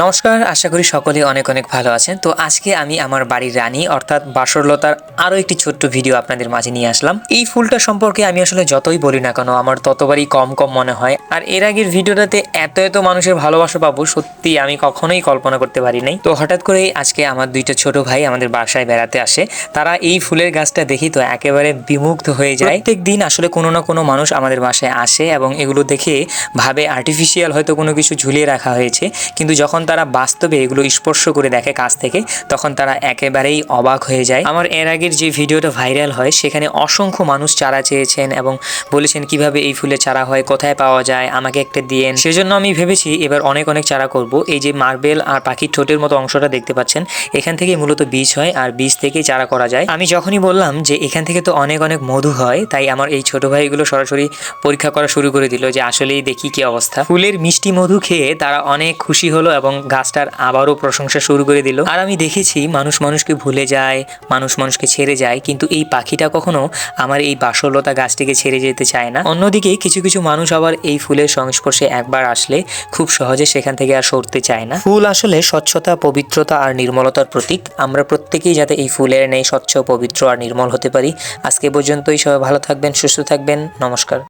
নমস্কার, আশা করি সকলে অনেক অনেক ভালো আছেন। তো আজকে আমি আমার বাড়ির রানী অর্থাৎ বাসরলতার আরও একটি ছোট্ট ভিডিও আপনাদের মাঝে নিয়ে আসলাম। এই ফুলটা সম্পর্কে আমি আসলে যতই বলি না কেন আমার ততবারই কম কম মনে হয়। আর এর আগের ভিডিওটাতে এত এত মানুষের ভালোবাসা পাবো সত্যি আমি কখনোই কল্পনা করতে পারি নাই। তো হঠাৎ করেই আজকে আমার দুইটা ছোট ভাই আমাদের বাসায় বেড়াতে আসে। তারা এই ফুলের গাছটা দেখি তো একেবারে বিমুগ্ধ হয়ে যায়। প্রত্যেক দিন আসলে কোনো না কোনো মানুষ আমাদের বাসায় আসে এবং এগুলো দেখে ভাবে আর্টিফিশিয়াল হয়তো কোনো কিছু ঝুলিয়ে রাখা হয়েছে, কিন্তু যখন তারা বাস্তবে এগুলো স্পর্শ করে দেখে কাছ থেকে তখন তারা একেবারেই অবাক হয়ে যায়। আমার এর আগের যে ভিডিওটা ভাইরাল হয় সেখানে অসংখ্য মানুষ চারা চেয়েছেন এবং বলেছেন কিভাবে এই ফুলের চারা হয়, কোথায় পাওয়া যায়, আমাকে একটা দিয়েন। সেজন্য আমি ভেবেছি এবার অনেক অনেক চারা করব। এই যে মার্বেল আর পাখির ঠোঁটের মতো অংশটা দেখতে পাচ্ছেন, এখান থেকে মূলত বীজ হয় আর বীজ থেকেই চারা করা যায়। আমি যখনই বললাম যে এখান থেকে তো অনেক অনেক মধু হয়, তাই আমার এই ছোট ভাইগুলো সরাসরি পরীক্ষা করা শুরু করে দিল যে আসলেই দেখি কি অবস্থা। ফুলের মিষ্টি মধু খেয়ে তারা অনেক খুশি হলো এবং গাছটার আবারও প্রশংসা শুরু করে দিল। আর আমি দেখেছি মানুষ মানুষকে ভুলে যায়, মানুষ মানুষকে ছেড়ে যায়, কিন্তু এই পাখিটা কখনো আমার এই বাসরলতা গাছটিকে ছেড়ে যেতে চায় না। অন্যদিকে কিছু কিছু মানুষ আবার এই ফুলের সংস্পর্শে একবার আসলে খুব সহজে সেখান থেকে আর সরতে চায় না। ফুল আসলে স্বচ্ছতা, পবিত্রতা আর নির্মলতার প্রতীক। আমরা প্রত্যেকেই যাতে এই ফুলের নেই স্বচ্ছ, পবিত্র আর নির্মল হতে পারি। আজকে পর্যন্তই, সবাই ভালো থাকবেন, সুস্থ থাকবেন, নমস্কার।